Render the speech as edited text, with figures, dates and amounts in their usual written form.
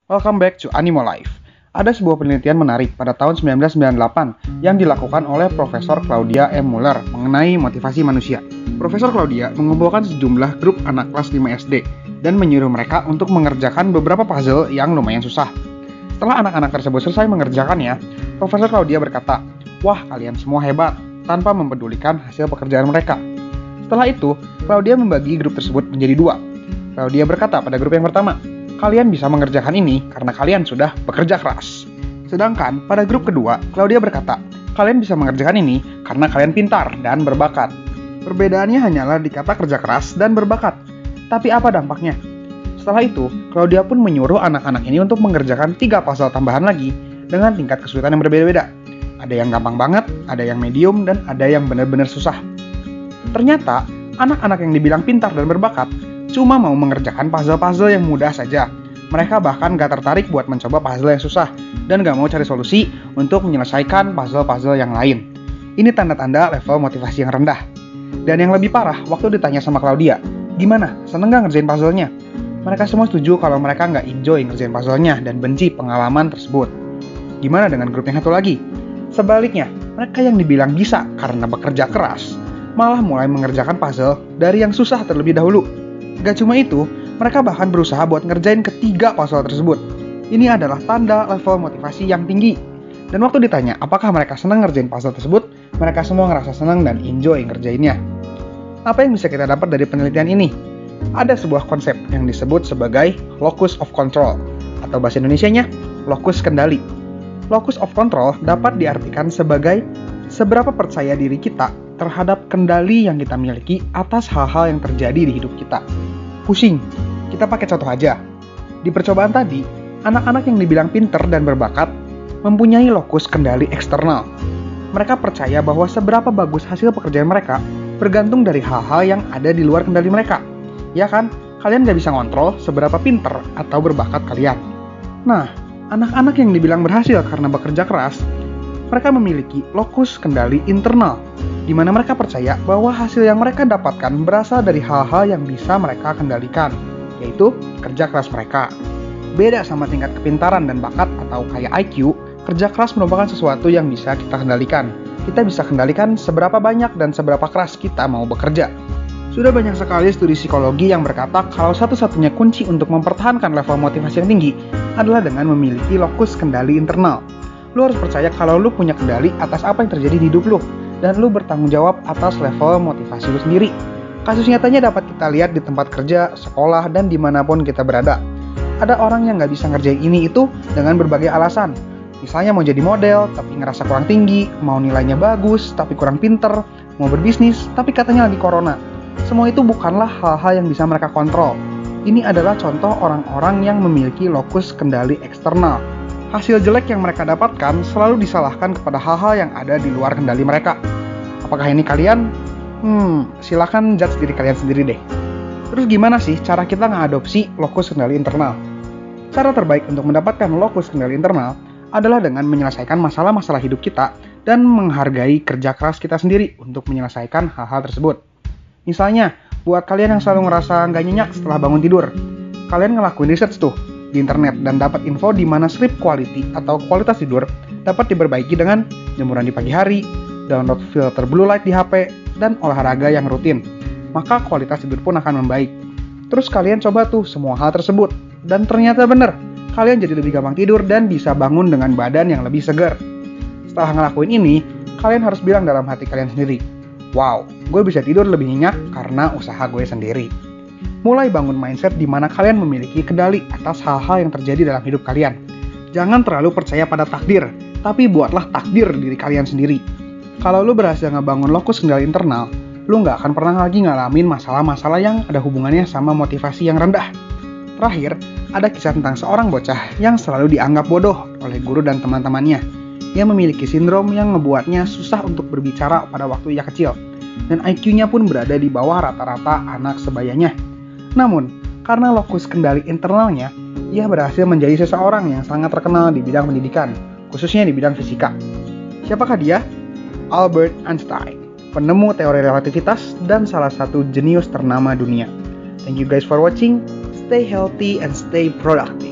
Welcome back to Animo Life. Ada sebuah penelitian menarik pada tahun 1998 yang dilakukan oleh Profesor Claudia M. Muller mengenai motivasi manusia. Profesor Claudia mengumpulkan sejumlah grup anak kelas 5 SD dan menyuruh mereka untuk mengerjakan beberapa puzzle yang lumayan susah. Setelah anak-anak tersebut selesai mengerjakannya, Profesor Claudia berkata, "Wah, kalian semua hebat," tanpa mempedulikan hasil pekerjaan mereka. Setelah itu, Claudia membagi grup tersebut menjadi dua. Claudia berkata pada grup yang pertama, "Kalian bisa mengerjakan ini karena kalian sudah bekerja keras." Sedangkan pada grup kedua, Claudia berkata, "Kalian bisa mengerjakan ini karena kalian pintar dan berbakat." Perbedaannya hanyalah di kata kerja keras dan berbakat. Tapi apa dampaknya? Setelah itu, Claudia pun menyuruh anak-anak ini untuk mengerjakan 3 puzzle tambahan lagi dengan tingkat kesulitan yang berbeda-beda. Ada yang gampang banget, ada yang medium, dan ada yang benar-benar susah. Ternyata, anak-anak yang dibilang pintar dan berbakat cuma mau mengerjakan puzzle-puzzle yang mudah saja. Mereka bahkan gak tertarik buat mencoba puzzle yang susah dan gak mau cari solusi untuk menyelesaikan puzzle-puzzle yang lain. Ini tanda-tanda level motivasi yang rendah. Dan yang lebih parah, waktu ditanya sama Claudia, "Gimana? Seneng gak ngerjain puzzle-nya?" Mereka semua setuju kalau mereka gak enjoy ngerjain puzzle-nya dan benci pengalaman tersebut. Gimana dengan grup yang satu lagi? Sebaliknya, mereka yang dibilang bisa karena bekerja keras malah mulai mengerjakan puzzle dari yang susah terlebih dahulu. Gak cuma itu, mereka bahkan berusaha buat ngerjain ketiga puzzle tersebut. Ini adalah tanda level motivasi yang tinggi. Dan waktu ditanya apakah mereka senang ngerjain puzzle tersebut, mereka semua ngerasa senang dan enjoy ngerjainnya. Apa yang bisa kita dapat dari penelitian ini? Ada sebuah konsep yang disebut sebagai locus of control, atau bahasa Indonesianya, lokus kendali. Locus of control dapat diartikan sebagai seberapa percaya diri kita terhadap kendali yang kita miliki atas hal-hal yang terjadi di hidup kita. Pusing, kita pakai contoh aja. Di percobaan tadi, anak-anak yang dibilang pinter dan berbakat mempunyai lokus kendali eksternal. Mereka percaya bahwa seberapa bagus hasil pekerjaan mereka bergantung dari hal-hal yang ada di luar kendali mereka. Ya kan, kalian gak bisa ngontrol seberapa pinter atau berbakat kalian. Nah, anak-anak yang dibilang berhasil karena bekerja keras, mereka memiliki lokus kendali internal, di mana mereka percaya bahwa hasil yang mereka dapatkan berasal dari hal-hal yang bisa mereka kendalikan, yaitu kerja keras mereka. Beda sama tingkat kepintaran dan bakat atau kayak IQ, kerja keras merupakan sesuatu yang bisa kita kendalikan. Kita bisa kendalikan seberapa banyak dan seberapa keras kita mau bekerja. Sudah banyak sekali studi psikologi yang berkata kalau satu-satunya kunci untuk mempertahankan level motivasi yang tinggi adalah dengan memiliki lokus kendali internal. Lu harus percaya kalau lu punya kendali atas apa yang terjadi di hidup lu, dan lu bertanggung jawab atas level motivasi lu sendiri. Kasus nyatanya dapat kita lihat di tempat kerja, sekolah, dan dimanapun kita berada. Ada orang yang gak bisa ngerjain ini itu dengan berbagai alasan. Misalnya mau jadi model, tapi ngerasa kurang tinggi, mau nilainya bagus, tapi kurang pinter, mau berbisnis, tapi katanya lagi corona. Semua itu bukanlah hal-hal yang bisa mereka kontrol. Ini adalah contoh orang-orang yang memiliki lokus kendali eksternal. Hasil jelek yang mereka dapatkan selalu disalahkan kepada hal-hal yang ada di luar kendali mereka. Apakah ini kalian? Silakan judge diri kalian sendiri deh. Terus gimana sih cara kita ngadopsi lokus kendali internal? Cara terbaik untuk mendapatkan lokus kendali internal adalah dengan menyelesaikan masalah-masalah hidup kita dan menghargai kerja keras kita sendiri untuk menyelesaikan hal-hal tersebut. Misalnya, buat kalian yang selalu ngerasa nggak nyenyak setelah bangun tidur, kalian ngelakuin research tuh di internet dan dapat info di mana sleep quality atau kualitas tidur dapat diperbaiki dengan jemuran di pagi hari, download filter blue light di HP, dan olahraga yang rutin. Maka kualitas tidur pun akan membaik. Terus kalian coba tuh semua hal tersebut, dan ternyata bener, kalian jadi lebih gampang tidur dan bisa bangun dengan badan yang lebih segar. Setelah ngelakuin ini, kalian harus bilang dalam hati kalian sendiri, "Wow, gue bisa tidur lebih nyenyak karena usaha gue sendiri." Mulai bangun mindset di mana kalian memiliki kendali atas hal-hal yang terjadi dalam hidup kalian. Jangan terlalu percaya pada takdir, tapi buatlah takdir diri kalian sendiri. Kalau lu berhasil ngebangun lokus kendali internal, lu nggak akan pernah lagi ngalamin masalah-masalah yang ada hubungannya sama motivasi yang rendah. Terakhir, ada kisah tentang seorang bocah yang selalu dianggap bodoh oleh guru dan teman-temannya. Ia memiliki sindrom yang membuatnya susah untuk berbicara pada waktu ia kecil, dan IQ-nya pun berada di bawah rata-rata anak sebayanya. Namun, karena lokus kendali internalnya, ia berhasil menjadi seseorang yang sangat terkenal di bidang pendidikan, khususnya di bidang fisika. Siapakah dia? Albert Einstein, penemu teori relativitas dan salah satu jenius ternama dunia. Thank you guys for watching. Stay healthy and stay productive.